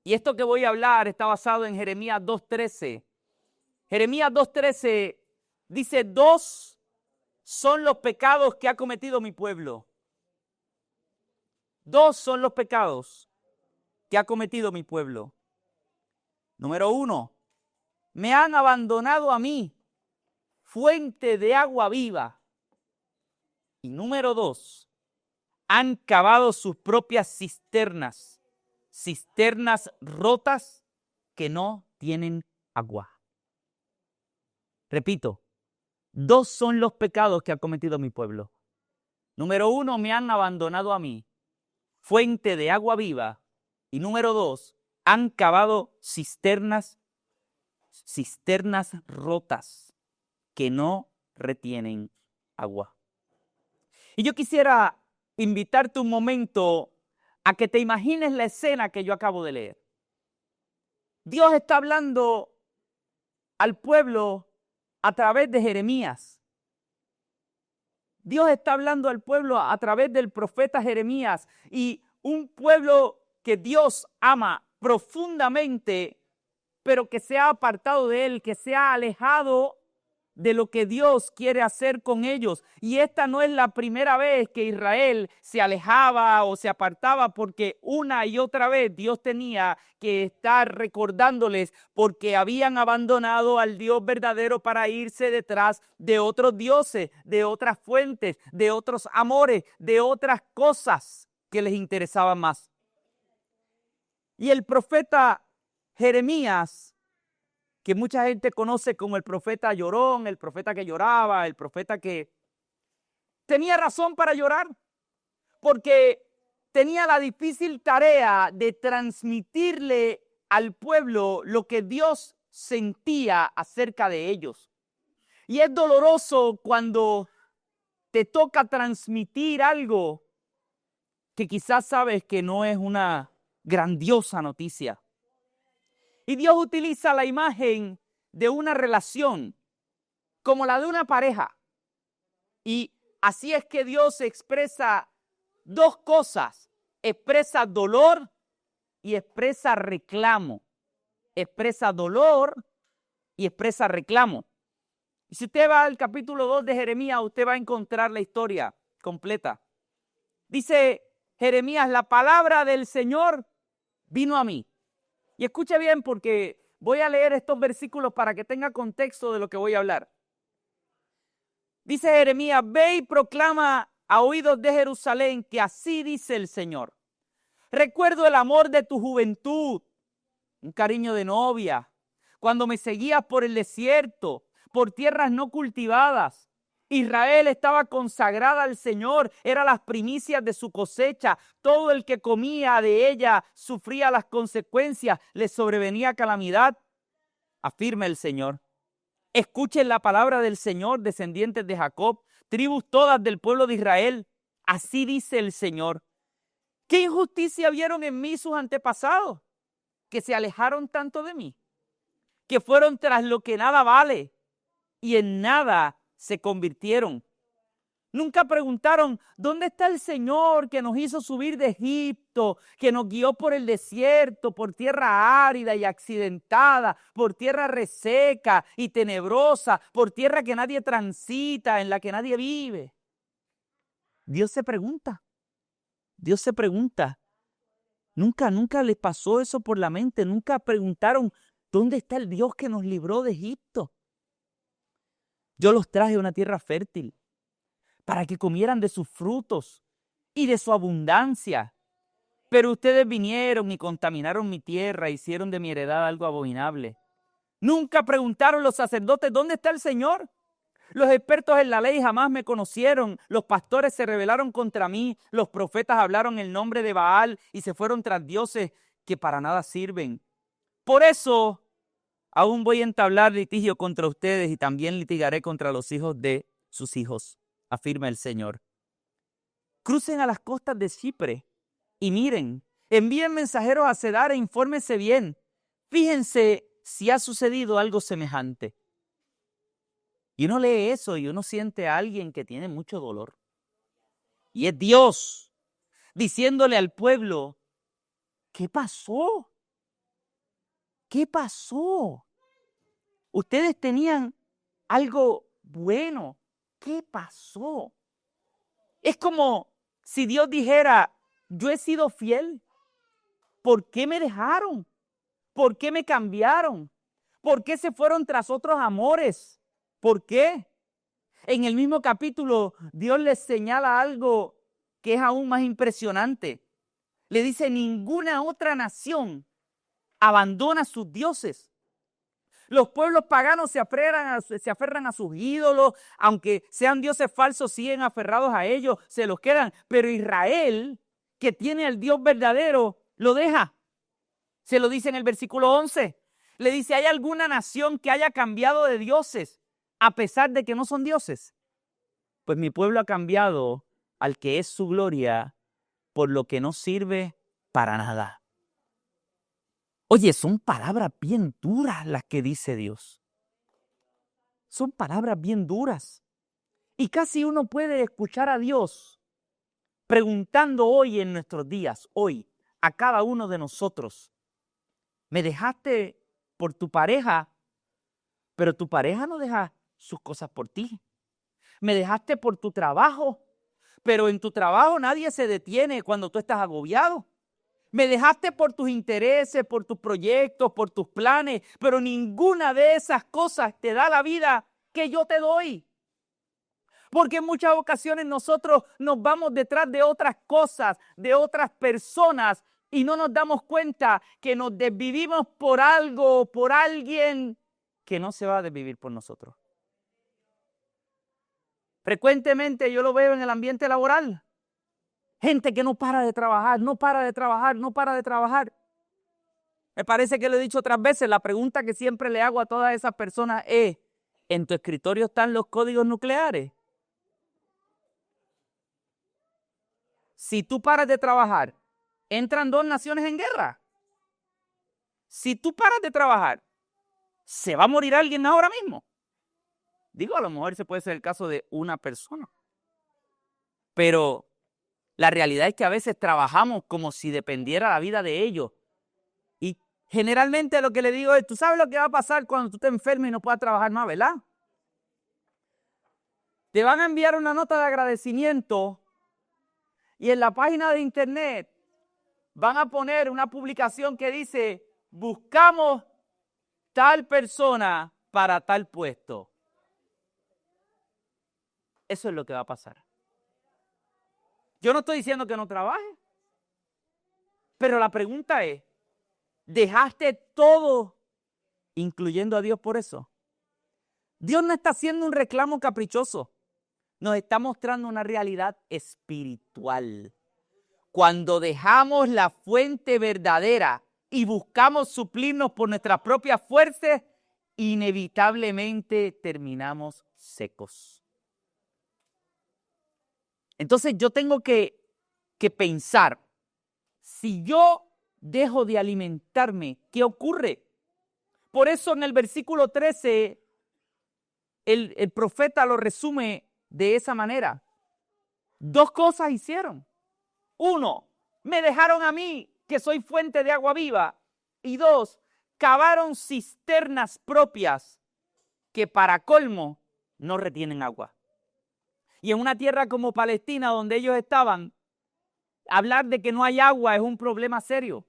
Y esto que voy a hablar está basado en Jeremías 2:13. Jeremías 2:13 dice: 2 son los pecados que ha cometido mi pueblo. 2 son los pecados que ha cometido mi pueblo. Número 1, me han abandonado a mí, fuente de agua viva. Y número 2, han cavado sus propias cisternas, cisternas rotas que no tienen agua. Repito, 2 son los pecados que ha cometido mi pueblo. Número 1, me han abandonado a mí, fuente de agua viva. Y número 2, han cavado cisternas rotas que no retienen agua. Y yo quisiera invitarte un momento a que te imagines la escena que yo acabo de leer. Dios está hablando al pueblo a través de Jeremías. Dios está hablando al pueblo a través del profeta Jeremías, y un pueblo que Dios ama profundamente, pero que se ha apartado de él, que se ha alejado de lo que Dios quiere hacer con ellos. Y esta no es la primera vez que Israel se alejaba o se apartaba, porque una y otra vez Dios tenía que estar recordándoles, porque habían abandonado al Dios verdadero para irse detrás de otros dioses, de otras fuentes, de otros amores, de otras cosas que les interesaban más. Y el profeta Jeremías, que mucha gente conoce como el profeta llorón, el profeta que lloraba, el profeta que tenía razón para llorar, porque tenía la difícil tarea de transmitirle al pueblo lo que Dios sentía acerca de ellos. Y es doloroso cuando te toca transmitir algo que quizás sabes que no es una grandiosa noticia. Y Dios utiliza la imagen de una relación como la de una pareja. Y así es que Dios expresa 2 cosas. Expresa dolor y expresa reclamo. Expresa dolor y expresa reclamo. Y si usted va al capítulo 2 de Jeremías, usted va a encontrar la historia completa. Dice Jeremías: la palabra del Señor vino a mí. Y escuche bien, porque voy a leer estos versículos para que tenga contexto de lo que voy a hablar. Dice Jeremías: ve y proclama a oídos de Jerusalén que así dice el Señor. Recuerdo el amor de tu juventud, un cariño de novia, cuando me seguías por el desierto, por tierras no cultivadas. Israel estaba consagrada al Señor, eran las primicias de su cosecha. Todo el que comía de ella sufría las consecuencias, le sobrevenía calamidad. Afirma el Señor. Escuchen la palabra del Señor, descendientes de Jacob, tribus todas del pueblo de Israel. Así dice el Señor: ¿qué injusticia vieron en mí sus antepasados, que se alejaron tanto de mí, que fueron tras lo que nada vale y en nada se convirtieron? Nunca preguntaron: ¿dónde está el Señor que nos hizo subir de Egipto, que nos guió por el desierto, por tierra árida y accidentada, por tierra reseca y tenebrosa, por tierra que nadie transita, en la que nadie vive? Dios se pregunta. Dios se pregunta. Nunca les pasó eso por la mente. Nunca preguntaron: ¿dónde está el Dios que nos libró de Egipto? Yo los traje a una tierra fértil para que comieran de sus frutos y de su abundancia. Pero ustedes vinieron y contaminaron mi tierra, hicieron de mi heredad algo abominable. Nunca preguntaron los sacerdotes: ¿dónde está el Señor? Los expertos en la ley jamás me conocieron. Los pastores se rebelaron contra mí. Los profetas hablaron el nombre de Baal y se fueron tras dioses que para nada sirven. Por eso aún voy a entablar litigio contra ustedes y también litigaré contra los hijos de sus hijos, afirma el Señor. Crucen a las costas de Chipre y miren, envíen mensajeros a Cedar e infórmense bien. Fíjense si ha sucedido algo semejante. Y uno lee eso y uno siente a alguien que tiene mucho dolor. Y es Dios diciéndole al pueblo: ¿qué pasó? ¿Qué pasó? Ustedes tenían algo bueno. ¿Qué pasó? Es como si Dios dijera, yo he sido fiel. ¿Por qué me dejaron? ¿Por qué me cambiaron? ¿Por qué se fueron tras otros amores? ¿Por qué? En el mismo capítulo, Dios les señala algo que es aún más impresionante. Le dice, ninguna otra nación abandona sus dioses. Los pueblos paganos se aferran a sus ídolos, aunque sean dioses falsos, siguen aferrados a ellos, se los quedan. Pero Israel, que tiene al Dios verdadero, lo deja. Se lo dice en el versículo 11. Le dice, ¿hay alguna nación que haya cambiado de dioses a pesar de que no son dioses? Pues mi pueblo ha cambiado al que es su gloria por lo que no sirve para nada. Oye, son palabras bien duras las que dice Dios. Son palabras bien duras. Y casi uno puede escuchar a Dios preguntando hoy en nuestros días, hoy, a cada uno de nosotros, ¿me dejaste por tu pareja? Pero tu pareja no deja sus cosas por ti. Me dejaste por tu trabajo, pero en tu trabajo nadie se detiene cuando tú estás agobiado. Me dejaste por tus intereses, por tus proyectos, por tus planes, pero ninguna de esas cosas te da la vida que yo te doy. Porque en muchas ocasiones nosotros nos vamos detrás de otras cosas, de otras personas, y no nos damos cuenta que nos desvivimos por algo, por alguien que no se va a desvivir por nosotros. Frecuentemente yo lo veo en el ambiente laboral. Gente que no para de trabajar, no para de trabajar, no para de trabajar. Me parece que lo he dicho otras veces, la pregunta que siempre le hago a todas esas personas es, ¿en tu escritorio están los códigos nucleares? Si tú paras de trabajar, ¿entran 2 naciones en guerra? Si tú paras de trabajar, ¿se va a morir alguien ahora mismo? Digo, a lo mejor ese puede ser el caso de una persona. Pero la realidad es que a veces trabajamos como si dependiera la vida de ellos. Y generalmente lo que le digo es, ¿tú sabes lo que va a pasar cuando tú te enfermes y no puedas trabajar más, verdad? Te van a enviar una nota de agradecimiento y en la página de internet van a poner una publicación que dice, buscamos tal persona para tal puesto. Eso es lo que va a pasar. Yo no estoy diciendo que no trabajes, pero la pregunta es, ¿dejaste todo, incluyendo a Dios por eso? Dios no está haciendo un reclamo caprichoso, nos está mostrando una realidad espiritual. Cuando dejamos la fuente verdadera y buscamos suplirnos por nuestras propias fuerzas, inevitablemente terminamos secos. Entonces yo tengo que pensar, si yo dejo de alimentarme, ¿qué ocurre? Por eso en el versículo 13, el profeta lo resume de esa manera. 2 cosas hicieron. 1, me dejaron a mí, que soy fuente de agua viva. Y 2, cavaron cisternas propias que para colmo no retienen agua. Y en una tierra como Palestina, donde ellos estaban, hablar de que no hay agua es un problema serio.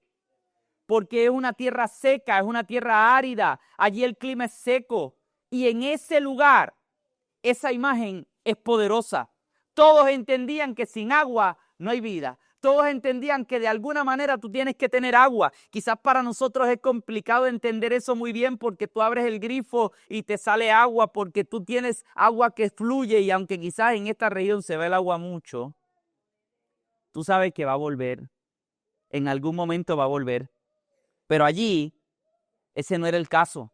Porque es una tierra seca, es una tierra árida. Allí el clima es seco. Y en ese lugar, esa imagen es poderosa. Todos entendían que sin agua no hay vida. Todos entendían que de alguna manera tú tienes que tener agua. Quizás para nosotros es complicado entender eso muy bien porque tú abres el grifo y te sale agua porque tú tienes agua que fluye y aunque quizás en esta región se ve el agua mucho, tú sabes que va a volver. En algún momento va a volver. Pero allí, ese no era el caso.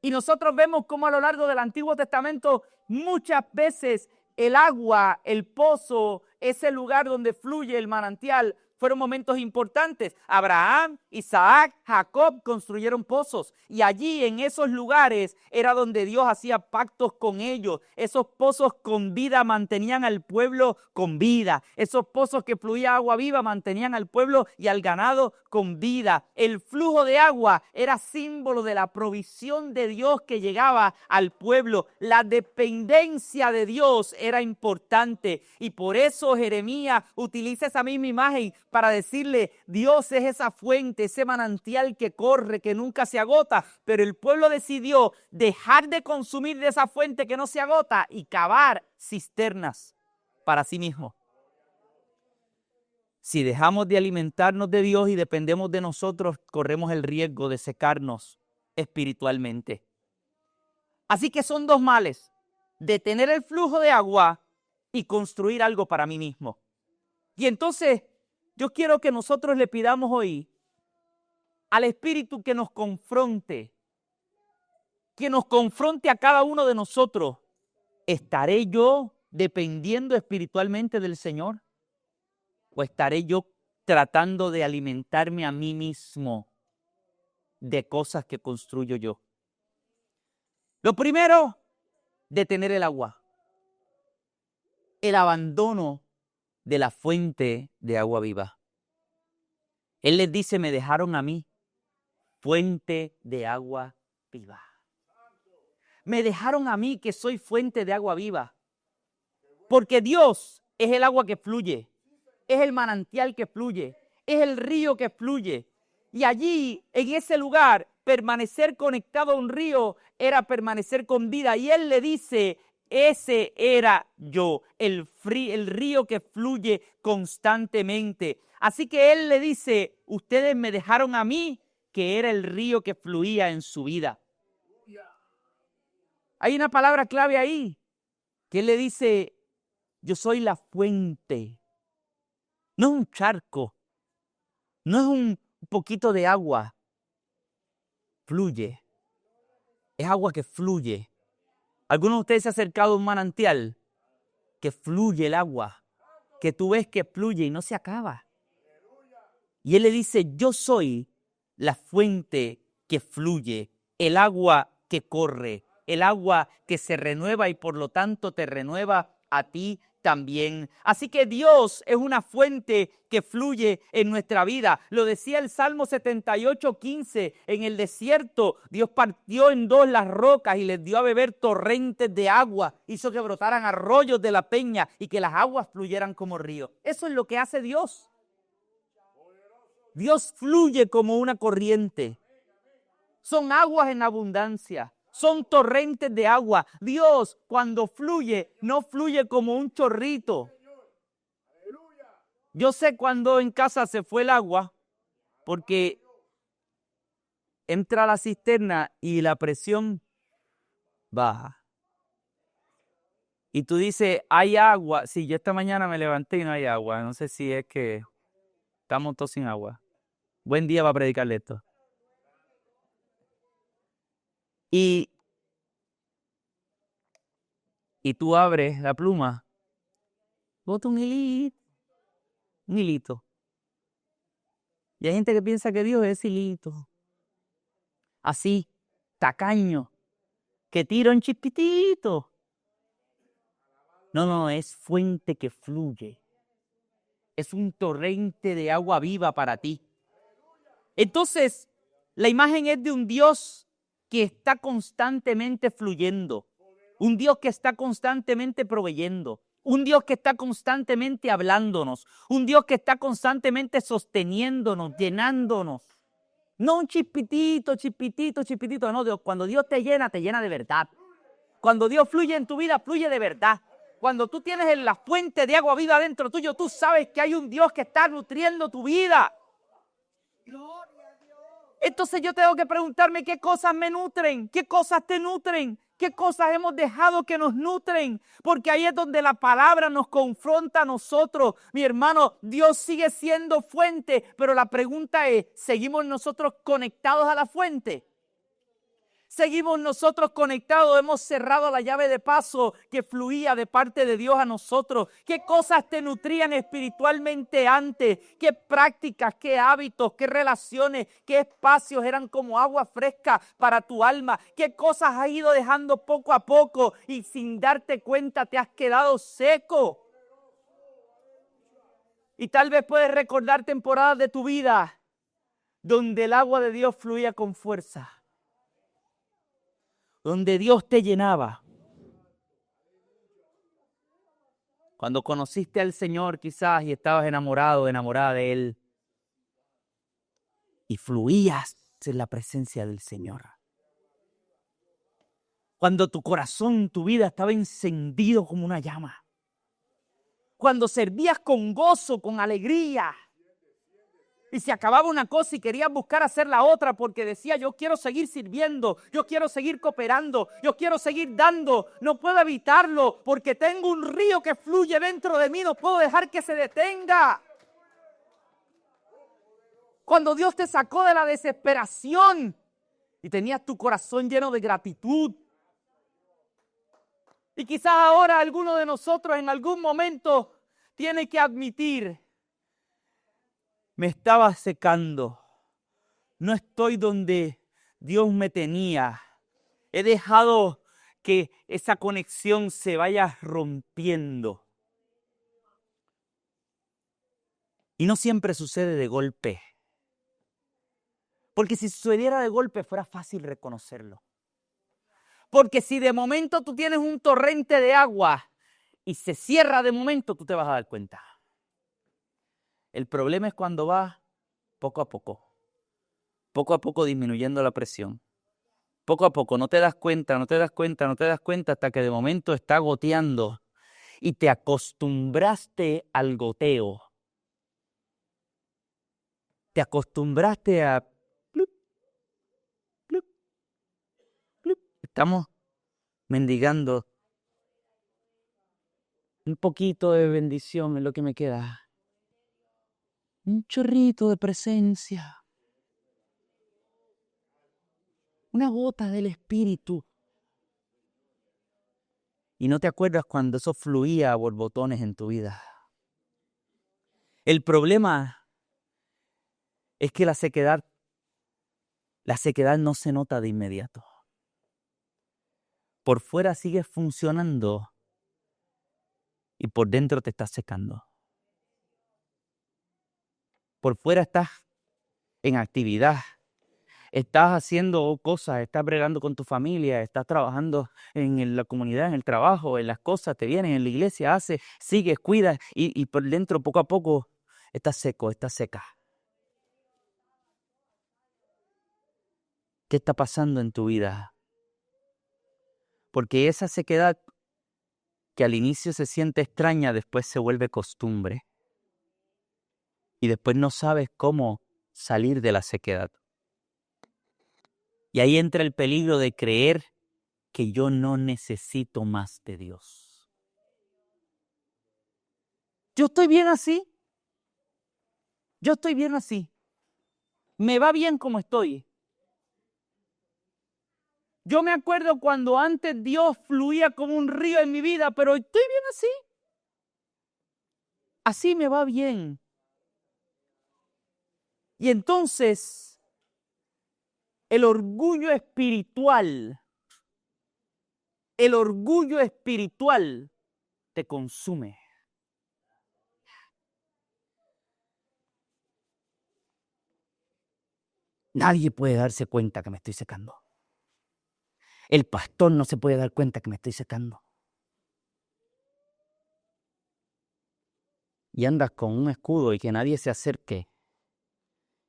Y nosotros vemos cómo a lo largo del Antiguo Testamento muchas veces el agua, el pozo, ese lugar donde fluye el manantial, fueron momentos importantes. Abraham, Isaac, Jacob construyeron pozos y allí en esos lugares era donde Dios hacía pactos con ellos. Esos pozos con vida mantenían al pueblo con vida. Esos pozos que fluía agua viva mantenían al pueblo y al ganado con vida. El flujo de agua era símbolo de la provisión de Dios que llegaba al pueblo. La dependencia de Dios era importante y por eso Jeremías utiliza esa misma imagen para decirle: Dios es esa fuente, ese manantial que corre, que nunca se agota, pero el pueblo decidió dejar de consumir de esa fuente que no se agota y cavar cisternas para sí mismo. Si dejamos de alimentarnos de Dios y dependemos de nosotros, corremos el riesgo de secarnos espiritualmente. Así que son dos males: detener el flujo de agua y construir algo para mí mismo. Y entonces yo quiero que nosotros le pidamos hoy al Espíritu que nos confronte a cada uno de nosotros. ¿Estaré yo dependiendo espiritualmente del Señor? ¿O estaré yo tratando de alimentarme a mí mismo de cosas que construyo yo? Lo primero, detener el agua. El abandono de la fuente de agua viva. Él les dice: me dejaron a mí, fuente de agua viva. Me dejaron a mí, que soy fuente de agua viva. Porque Dios es el agua que fluye, es el manantial que fluye, es el río que fluye. Y allí, en ese lugar, permanecer conectado a un río era permanecer con vida. Y Él le dice: ese era yo, el río que fluye constantemente. Así que Él le dice: ustedes me dejaron a mí, que era el río que fluía en su vida. Hay una palabra clave ahí, que Él le dice: yo soy la fuente. No es un charco, no es un poquito de agua. Fluye. Es agua que fluye. ¿Alguno de ustedes se ha acercado a un manantial que fluye el agua? Que tú ves que fluye y no se acaba. Y Él le dice: yo soy la fuente que fluye, el agua que corre, el agua que se renueva y por lo tanto te renueva a ti también. Así que Dios es una fuente que fluye en nuestra vida. Lo decía el Salmo 78:15. En el desierto Dios partió en dos las rocas y les dio a beber torrentes de agua. Hizo que brotaran arroyos de la peña y que las aguas fluyeran como ríos. Eso es lo que hace Dios. Dios fluye como una corriente. Son aguas en abundancia. Son torrentes de agua. Dios, cuando fluye, no fluye como un chorrito. Yo sé cuando en casa se fue el agua, porque entra a la cisterna y la presión baja. Y tú dices: hay agua. Sí, yo esta mañana me levanté y no hay agua. No sé si es que estamos todos sin agua. Buen día para predicarle esto. Y tú abres la pluma, bota un hilito. Y hay gente que piensa que Dios es hilito. Así, tacaño, que tira un chispitito. No, es fuente que fluye. Es un torrente de agua viva para ti. Entonces, la imagen es de un Dios que está constantemente fluyendo. Un Dios que está constantemente proveyendo. Un Dios que está constantemente hablándonos. Un Dios que está constantemente sosteniéndonos, llenándonos. No un chispitito. No, Dios, cuando Dios te llena de verdad. Cuando Dios fluye en tu vida, fluye de verdad. Cuando tú tienes la fuente de agua viva dentro tuyo, tú sabes que hay un Dios que está nutriendo tu vida. Entonces yo tengo que preguntarme: ¿qué cosas me nutren? ¿Qué cosas te nutren? ¿Qué cosas hemos dejado que nos nutren? Porque ahí es donde la palabra nos confronta a nosotros. Mi hermano, Dios sigue siendo fuente, pero la pregunta es: ¿seguimos nosotros conectados a la fuente? Seguimos nosotros conectados, hemos cerrado la llave de paso que fluía de parte de Dios a nosotros. ¿Qué cosas te nutrían espiritualmente antes? ¿Qué prácticas, qué hábitos, qué relaciones, qué espacios eran como agua fresca para tu alma? ¿Qué cosas has ido dejando poco a poco y sin darte cuenta te has quedado seco? Y tal vez puedes recordar temporadas de tu vida donde el agua de Dios fluía con fuerza, donde Dios te llenaba. Cuando conociste al Señor quizás y estabas enamorado, enamorada de Él, y fluías en la presencia del Señor. Cuando tu corazón, tu vida estaba encendido como una llama. Cuando servías con gozo, con alegría. Y se acababa una cosa y querías buscar hacer la otra porque decía, yo quiero seguir sirviendo, yo quiero seguir cooperando, yo quiero seguir dando, no puedo evitarlo porque tengo un río que fluye dentro de mí, no puedo dejar que se detenga. Cuando Dios te sacó de la desesperación y tenías tu corazón lleno de gratitud. Y quizás ahora alguno de nosotros en algún momento tiene que admitir, me estaba secando. No estoy donde Dios me tenía. He dejado que esa conexión se vaya rompiendo. Y no siempre sucede de golpe. Porque si sucediera de golpe fuera fácil reconocerlo. Porque si de momento tú tienes un torrente de agua y se cierra de momento, tú te vas a dar cuenta. El problema es cuando va poco a poco disminuyendo la presión. Poco a poco, no te das cuenta hasta que de momento está goteando y te acostumbraste al goteo. Te acostumbraste a... Plup, plup, plup. Estamos mendigando un poquito de bendición es lo que me queda. Un chorrito de presencia. Una gota del Espíritu. Y no te acuerdas cuando eso fluía a borbotones en tu vida. El problema es que la sequedad no se nota de inmediato. Por fuera sigues funcionando y por dentro te estás secando. Por fuera estás en actividad, estás haciendo cosas, estás bregando con tu familia, estás trabajando en la comunidad, en el trabajo, en las cosas, te vienes en la iglesia, haces, sigues, cuidas y por dentro poco a poco estás seco, estás seca. ¿Qué está pasando en tu vida? Porque esa sequedad que al inicio se siente extraña, después se vuelve costumbre. Y después no sabes cómo salir de la sequedad. Y ahí entra el peligro de creer que yo no necesito más de Dios. Yo estoy bien así. Yo estoy bien así. Me va bien como estoy. Yo me acuerdo cuando antes Dios fluía como un río en mi vida, pero estoy bien así. Así me va bien. Y entonces, el orgullo espiritual te consume. Nadie puede darse cuenta que me estoy secando. El pastor no se puede dar cuenta que me estoy secando. Y andas con un escudo y que nadie se acerque,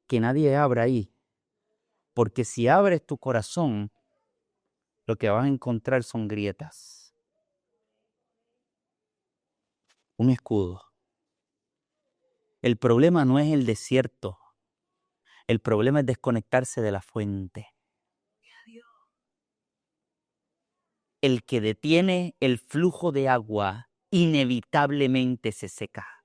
que nadie abra ahí. Porque si abres tu corazón, lo que vas a encontrar son grietas. Un escudo. El problema no es el desierto. El problema es desconectarse de la fuente. El que detiene el flujo de agua inevitablemente se seca.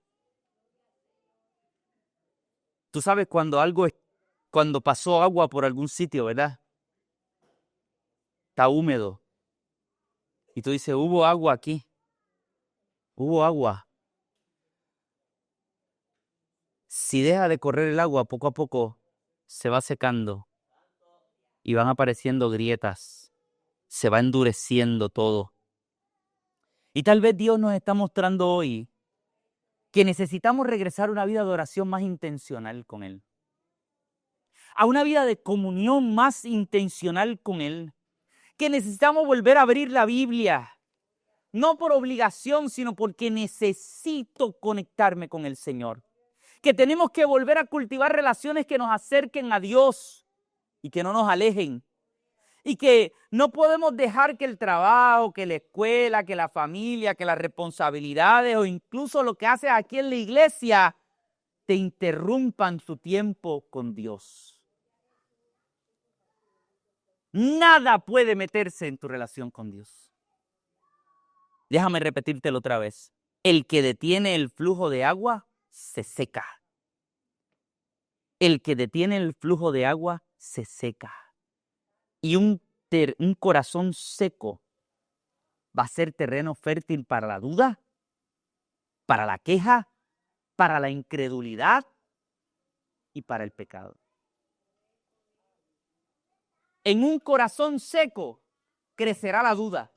Tú sabes cuando pasó agua por algún sitio, ¿verdad? está húmedo. Y tú dices, hubo agua aquí. Hubo agua. Si deja de correr el agua, poco a poco se va secando y van apareciendo grietas. Se va endureciendo todo. Y tal vez Dios nos está mostrando hoy que necesitamos regresar a una vida de oración más intencional con Él. A una vida de comunión más intencional con Él. Que necesitamos volver a abrir la Biblia. No por obligación, sino porque necesito conectarme con el Señor. Que tenemos que volver a cultivar relaciones que nos acerquen a Dios y que no nos alejen. Y que no podemos dejar que el trabajo, que la escuela, que la familia, que las responsabilidades o incluso lo que haces aquí en la iglesia te interrumpan tu tiempo con Dios. Nada puede meterse en tu relación con Dios. Déjame repetírtelo otra vez. El que detiene el flujo de agua se seca. El que detiene el flujo de agua se seca. Y un corazón seco va a ser terreno fértil para la duda, para la queja, para la incredulidad y para el pecado. En un corazón seco crecerá la duda.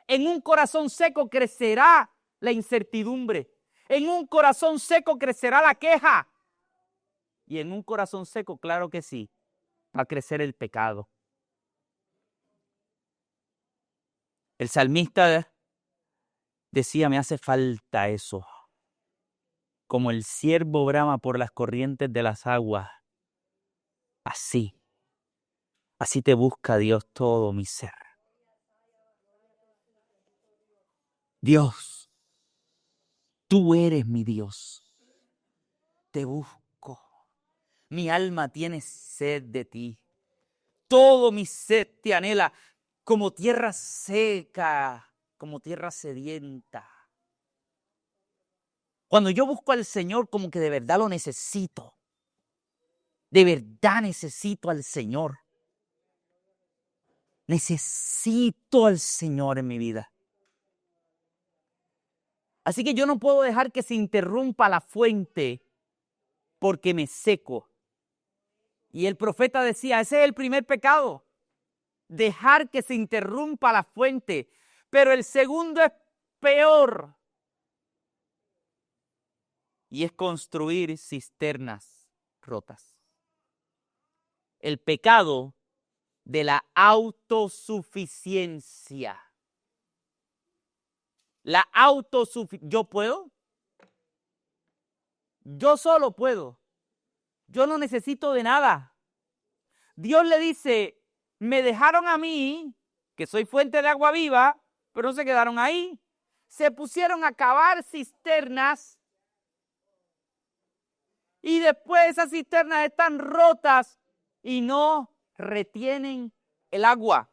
En un corazón seco crecerá la incertidumbre. En un corazón seco crecerá la queja. Y en un corazón seco, claro que sí, va a crecer el pecado. El salmista decía, me hace falta eso. Como el ciervo brama por las corrientes de las aguas. Así te busca Dios todo mi ser. Dios, tú eres mi Dios. Te busco. Mi alma tiene sed de ti. Todo mi sed te anhela como tierra seca, como tierra sedienta. Cuando yo busco al Señor, como que de verdad lo necesito. De verdad necesito al Señor. Necesito al Señor en mi vida. Así que yo no puedo dejar que se interrumpa la fuente porque me seco. Y el profeta decía, ese es el primer pecado. Dejar que se interrumpa la fuente. Pero el segundo es peor. Y es construir cisternas rotas. El pecado de la autosuficiencia. La autosuficiencia. ¿Yo puedo? Yo solo puedo. Yo no necesito de nada. Dios le dice, me dejaron a mí, que soy fuente de agua viva, pero no se quedaron ahí. Se pusieron a cavar cisternas y después esas cisternas están rotas y no retienen el agua.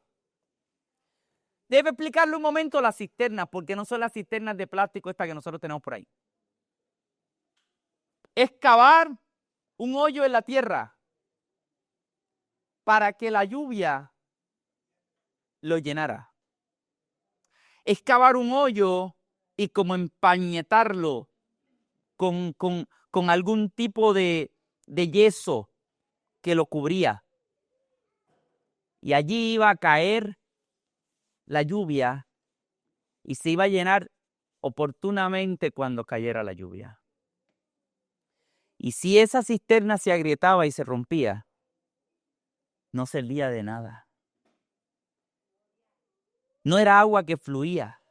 Debe explicarle un momento las cisternas, porque no son las cisternas de plástico estas que nosotros tenemos por ahí. Es cavar un hoyo en la tierra para que la lluvia lo llenara. Es cavar un hoyo y como empañetarlo con algún tipo de yeso que lo cubría. Y allí iba a caer la lluvia y se iba a llenar oportunamente cuando cayera la lluvia. Y si esa cisterna se agrietaba y se rompía, no servía de nada. No era agua que fluía,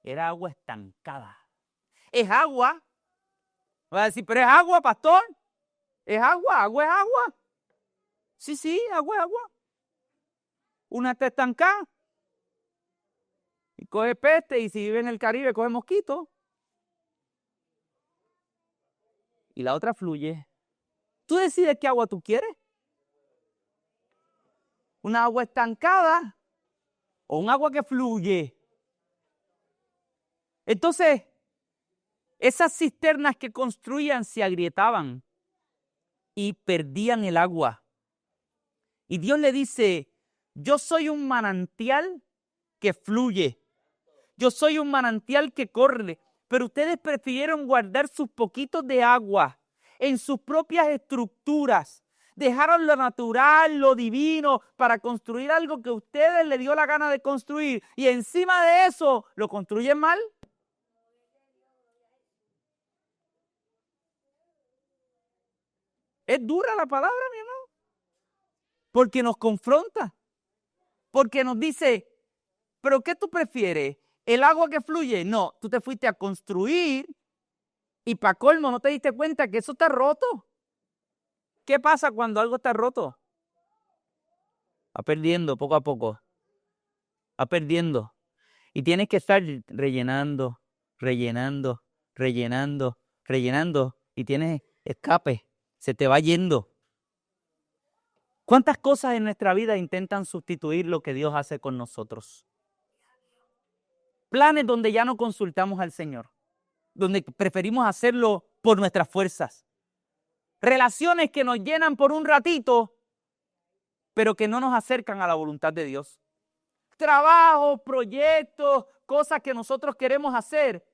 era agua estancada. Es agua. Va a decir, pero es agua, pastor. Es agua, agua es agua. Sí, agua es agua. Una está estancada. Y coge peste, y si vive en el Caribe, coge mosquito. Y la otra fluye. Tú decides qué agua tú quieres. Una agua estancada o un agua que fluye. Entonces, esas cisternas que construían se agrietaban y perdían el agua. Y Dios le dice, Yo soy un manantial que fluye. Yo soy un manantial que corre. Pero ustedes prefirieron guardar sus poquitos de agua en sus propias estructuras. Dejaron lo natural, lo divino, para construir algo que a ustedes les dio la gana de construir. Y encima de eso, ¿lo construyen mal? Es dura la palabra, mi hermano. Porque nos confronta. Porque nos dice, ¿pero qué tú prefieres? ¿El agua que fluye? No, tú te fuiste a construir y para colmo no te diste cuenta que eso está roto. ¿Qué pasa cuando algo está roto? Va perdiendo poco a poco. Va perdiendo. Y tienes que estar rellenando, rellenando, rellenando, rellenando. Y tienes escape. Se te va yendo. ¿Cuántas cosas en nuestra vida intentan sustituir lo que Dios hace con nosotros? Planes donde ya no consultamos al Señor. Donde preferimos hacerlo por nuestras fuerzas. Relaciones que nos llenan por un ratito, pero que no nos acercan a la voluntad de Dios. Trabajos, proyectos, cosas que nosotros queremos hacer,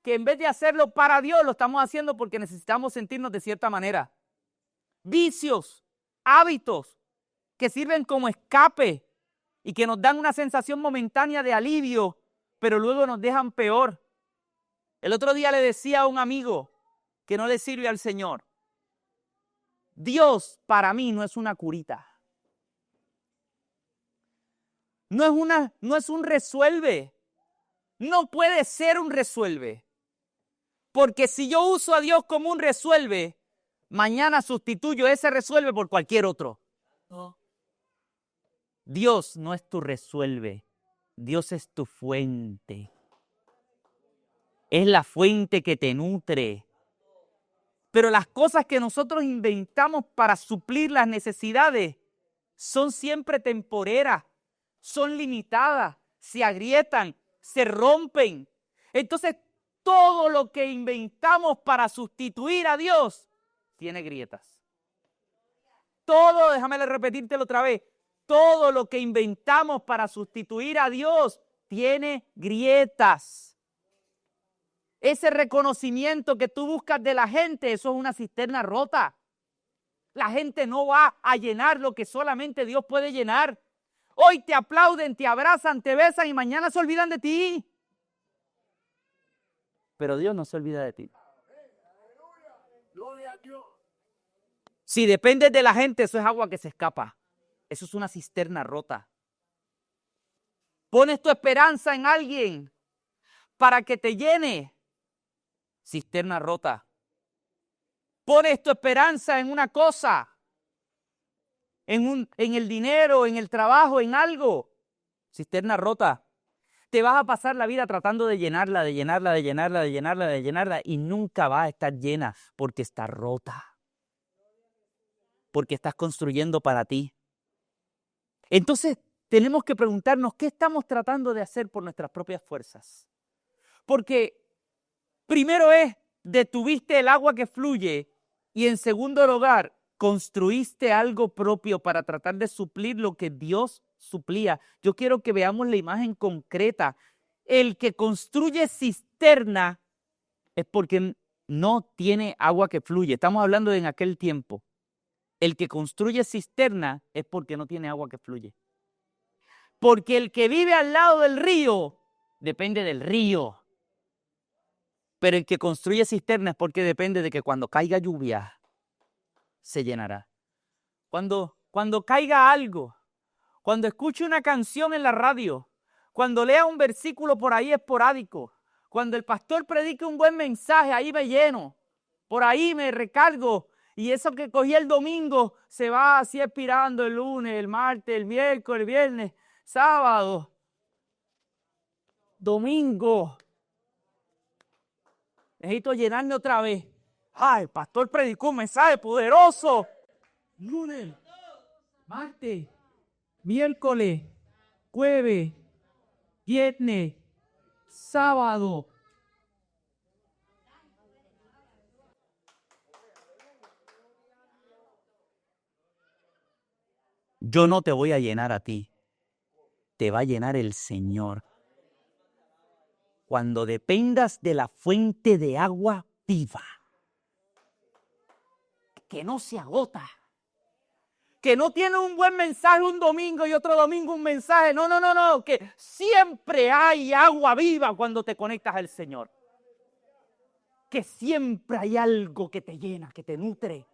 que en vez de hacerlo para Dios, lo estamos haciendo porque necesitamos sentirnos de cierta manera. Vicios, hábitos que sirven como escape y que nos dan una sensación momentánea de alivio, pero luego nos dejan peor. El otro día le decía a un amigo que no le sirve al Señor: Dios para mí no es una curita. No es un resuelve. No puede ser un resuelve. Porque si yo uso a Dios como un resuelve, mañana sustituyo ese resuelve por cualquier otro. No. Dios no es tu resuelve. Dios es tu fuente. Es la fuente que te nutre. Pero las cosas que nosotros inventamos para suplir las necesidades son siempre temporeras, son limitadas, se agrietan, se rompen. Entonces, todo lo que inventamos para sustituir a Dios tiene grietas. Todo, déjame repetírtelo otra vez, todo lo que inventamos para sustituir a Dios tiene grietas. Ese reconocimiento que tú buscas de la gente, eso es una cisterna rota. La gente no va a llenar lo que solamente Dios puede llenar. Hoy te aplauden, te abrazan, te besan y mañana se olvidan de ti. Pero Dios no se olvida de ti. Si dependes de la gente, eso es agua que se escapa. Eso es una cisterna rota. Pones tu esperanza en alguien para que te llene. Cisterna rota. Pones tu esperanza en una cosa, en el dinero, en el trabajo, en algo. Cisterna rota. Te vas a pasar la vida tratando de llenarla, de llenarla, de llenarla, de llenarla, de llenarla y nunca va a estar llena porque está rota. Porque estás construyendo para ti. Entonces tenemos que preguntarnos qué estamos tratando de hacer por nuestras propias fuerzas. Porque primero es, detuviste el agua que fluye y en segundo lugar, construiste algo propio para tratar de suplir lo que Dios suplía. Yo quiero que veamos la imagen concreta. El que construye cisterna es porque no tiene agua que fluye. Estamos hablando de en aquel tiempo. El que construye cisterna es porque no tiene agua que fluye. Porque el que vive al lado del río depende del río. Pero el que construye cisterna es porque depende de que cuando caiga lluvia se llenará. Cuando caiga algo, cuando escuche una canción en la radio, cuando lea un versículo por ahí esporádico, cuando el pastor predique un buen mensaje, ahí me lleno, por ahí me recargo y eso que cogí el domingo se va así expirando el lunes, el martes, el miércoles, el viernes, sábado, domingo. Necesito llenarme otra vez. El pastor predicó un mensaje poderoso. Lunes, martes, miércoles, jueves, viernes, sábado. Yo no te voy a llenar a ti. te va a llenar el Señor. Cuando dependas de la fuente de agua viva, que no se agota, que no tiene un buen mensaje un domingo y otro domingo un mensaje. No, que siempre hay agua viva cuando te conectas al Señor. Que siempre hay algo que te llena, que te nutre.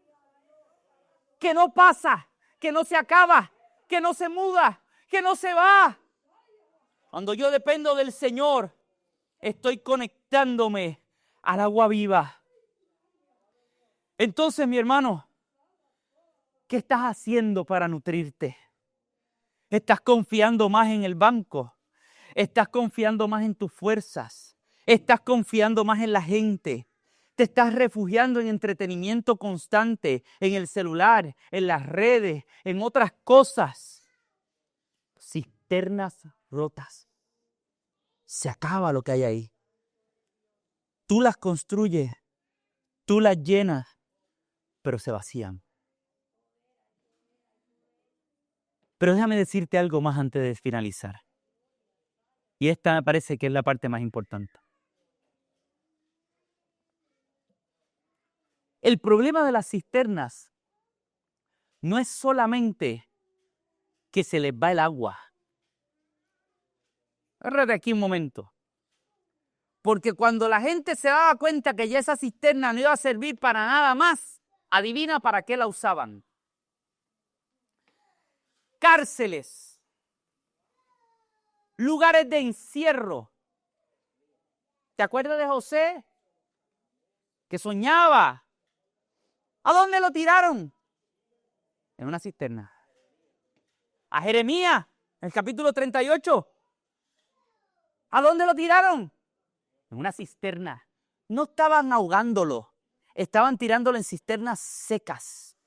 Que no pasa, que no se acaba, que no se muda, que no se va. Cuando yo dependo del Señor, estoy conectándome al agua viva. Entonces, mi hermano, ¿qué estás haciendo para nutrirte? ¿Estás confiando más en el banco? ¿Estás confiando más en tus fuerzas? ¿Estás confiando más en la gente? ¿Te estás refugiando en entretenimiento constante, en el celular, en las redes, en otras cosas? Cisternas rotas. Se acaba lo que hay ahí. Tú las construyes, tú las llenas, pero se vacían. Pero déjame decirte algo más antes de finalizar. Y esta me parece que es la parte más importante. El problema de las cisternas no es solamente que se les va el agua. Agárrate aquí un momento. Porque cuando la gente se daba cuenta que ya esa cisterna no iba a servir para nada más, adivina para qué la usaban. Cárceles, lugares de encierro. ¿Te acuerdas de José? Que soñaba. ¿A dónde lo tiraron? En una cisterna. A Jeremías, en el capítulo 38. ¿A dónde lo tiraron? En una cisterna. No estaban ahogándolo, estaban tirándolo en cisternas secas.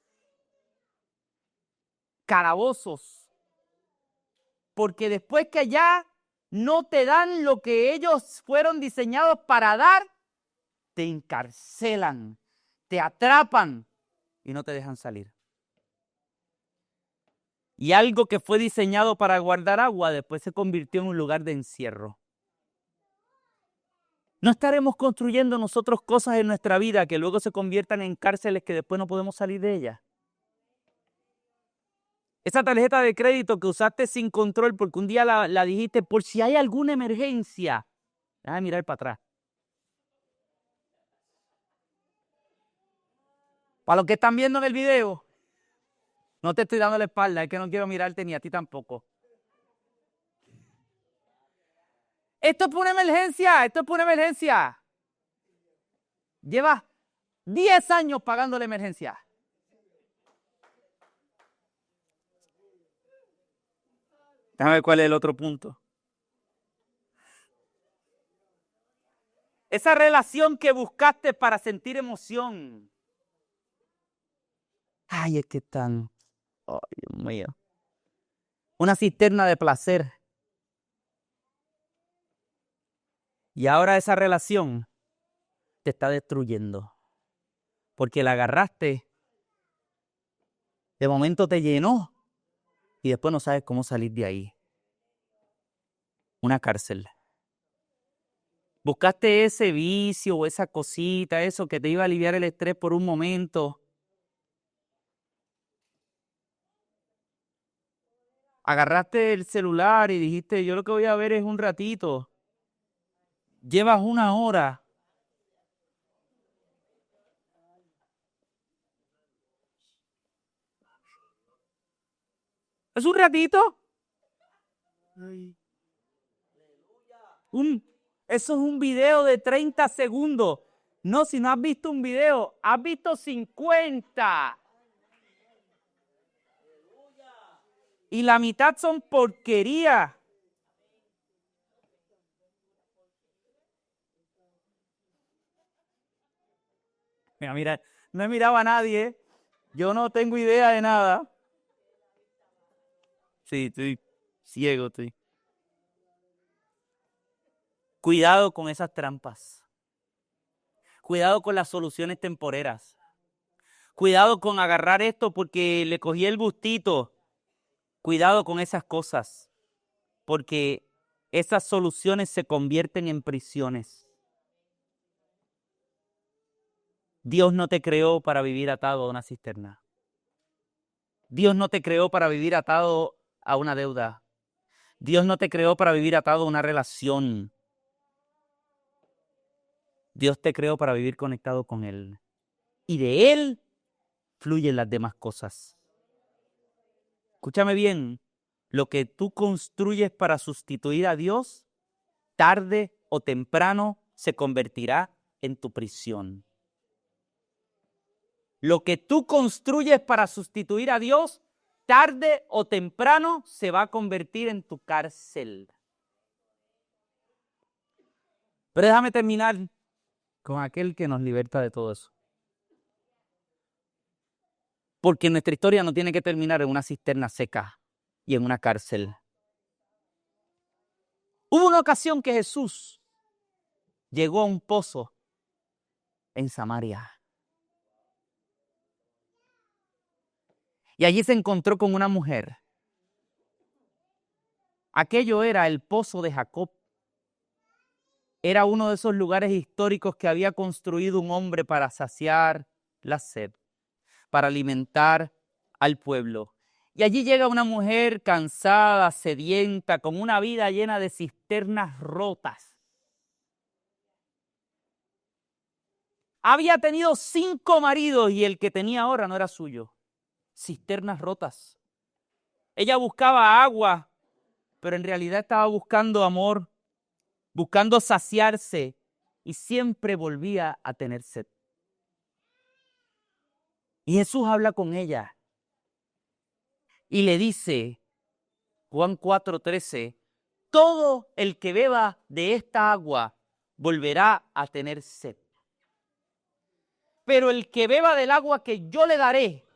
Calabozos. Porque después que allá no te dan lo que ellos fueron diseñados para dar, te encarcelan, te atrapan y no te dejan salir. Y algo que fue diseñado para guardar agua después se convirtió en un lugar de encierro. No estaremos construyendo nosotros cosas en nuestra vida que luego se conviertan en cárceles que después no podemos salir de ellas. Esa tarjeta de crédito que usaste sin control porque un día la dijiste por si hay alguna emergencia. Déjame mirar para atrás. Para los que están viendo en el video, no te estoy dando la espalda, es que no quiero mirarte ni a ti tampoco. Esto es por una emergencia, esto es por una emergencia. Llevas 10 años pagando la emergencia. Déjame ver cuál es el otro punto. Esa relación que buscaste para sentir emoción. Ay, es que están. Ay, Dios mío. Una cisterna de placer. Y ahora esa relación te está destruyendo. Porque la agarraste, de momento te llenó y después no sabes cómo salir de ahí. Una cárcel. Buscaste ese vicio o esa cosita, eso que te iba a aliviar el estrés por un momento. Agarraste el celular y dijiste, yo lo que voy a ver es un ratito. Llevas 1 hora. ¿Es un ratito? Eso es un video de 30 segundos. No, si no has visto un video, has visto 50. Y la mitad son porquería. Mira, no he mirado a nadie. Yo no tengo idea de nada. Sí, estoy ciego, estoy. Cuidado con esas trampas. Cuidado con las soluciones temporeras. Cuidado con agarrar esto porque le cogí el gustito. Cuidado con esas cosas. porque esas soluciones se convierten en prisiones. Dios no te creó para vivir atado a una cisterna. Dios no te creó para vivir atado a una deuda. Dios no te creó para vivir atado a una relación. Dios te creó para vivir conectado con Él. Y de Él fluyen las demás cosas. Escúchame bien, lo que tú construyes para sustituir a Dios, tarde o temprano se convertirá en tu prisión. Lo que tú construyes para sustituir a Dios, tarde o temprano se va a convertir en tu cárcel. Pero déjame terminar con aquel que nos liberta de todo eso. Porque nuestra historia no tiene que terminar en una cisterna seca y en una cárcel. Hubo una ocasión que Jesús llegó a un pozo en Samaria. Y allí se encontró con una mujer. Aquello era el pozo de Jacob. Era uno de esos lugares históricos que había construido un hombre para saciar la sed, para alimentar al pueblo. Y allí llega una mujer cansada, sedienta, con una vida llena de cisternas rotas. Había tenido 5 maridos y el que tenía ahora no era suyo. Cisternas rotas. Ella buscaba agua, pero en realidad estaba buscando amor, buscando saciarse, y siempre volvía a tener sed. Y Jesús habla con ella y le dice, Juan 4:13, todo el que beba de esta agua volverá a tener sed. Pero el que beba del agua que yo le daré,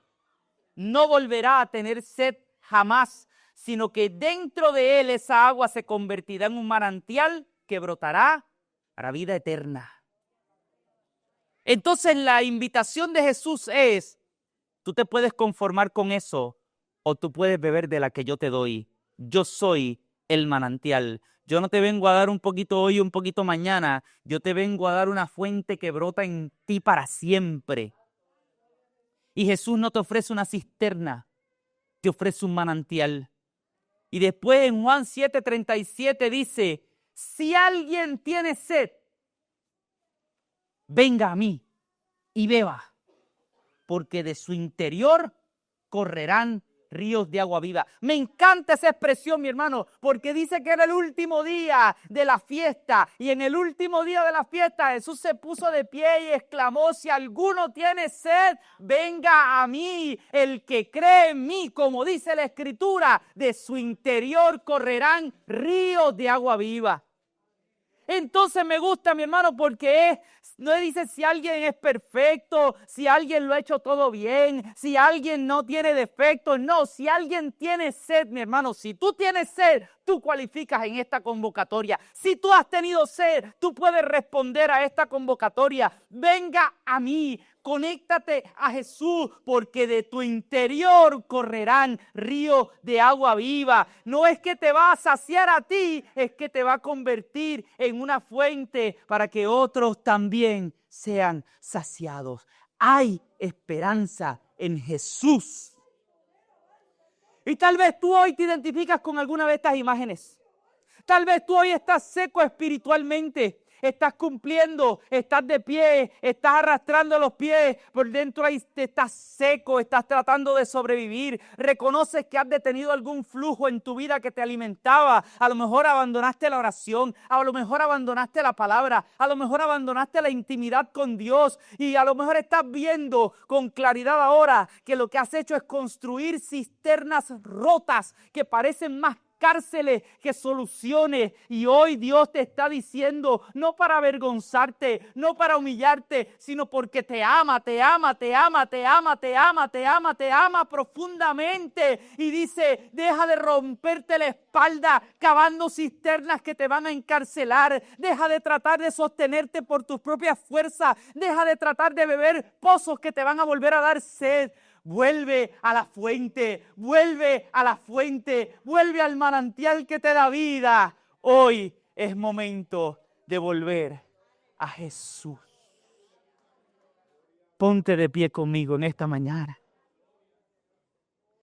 no volverá a tener sed jamás, sino que dentro de él esa agua se convertirá en un manantial que brotará para vida eterna. Entonces la invitación de Jesús es, tú te puedes conformar con eso o tú puedes beber de la que yo te doy. Yo soy el manantial. Yo no te vengo a dar un poquito hoy y un poquito mañana. Yo te vengo a dar una fuente que brota en ti para siempre. Y Jesús no te ofrece una cisterna, te ofrece un manantial. Y después en Juan 7:37 dice, si alguien tiene sed, venga a mí y beba, porque de su interior correrán ríos de agua viva. Me encanta esa expresión, mi hermano, porque dice que era el último día de la fiesta. Y en el último día de la fiesta Jesús se puso de pie y exclamó, si alguno tiene sed, venga a mí. El que cree en mí, como dice la Escritura, de su interior correrán ríos de agua viva. Entonces me gusta, mi hermano, porque no dice si alguien es perfecto, si alguien lo ha hecho todo bien, si alguien no tiene defectos. No, si alguien tiene sed, mi hermano, si tú tienes sed, tú cualificas en esta convocatoria. Si tú has tenido sed, tú puedes responder a esta convocatoria. Venga a mí. Conéctate a Jesús, porque de tu interior correrán ríos de agua viva. No es que te va a saciar a ti, es que te va a convertir en una fuente para que otros también sean saciados. Hay esperanza en Jesús. Y tal vez tú hoy te identificas con alguna de estas imágenes. Tal vez tú hoy estás seco espiritualmente. Estás cumpliendo, estás de pie, estás arrastrando los pies, por dentro ahí estás seco, estás tratando de sobrevivir. Reconoces que has detenido algún flujo en tu vida que te alimentaba. A lo mejor abandonaste la oración, a lo mejor abandonaste la palabra, a lo mejor abandonaste la intimidad con Dios y a lo mejor estás viendo con claridad ahora que lo que has hecho es construir cisternas rotas que parecen más cárceles que soluciones. Y hoy Dios te está diciendo, no para avergonzarte, no para humillarte, sino porque te ama, te ama, te ama, te ama, te ama, te ama, te ama profundamente. Y dice, deja de romperte la espalda cavando cisternas que te van a encarcelar. Deja de tratar de sostenerte por tus propias fuerzas. Deja de tratar de beber pozos que te van a volver a dar sed. vuelve a la fuente, vuelve a la fuente, vuelve al manantial que te da vida. Hoy es momento de volver a Jesús. Ponte de pie conmigo en esta mañana.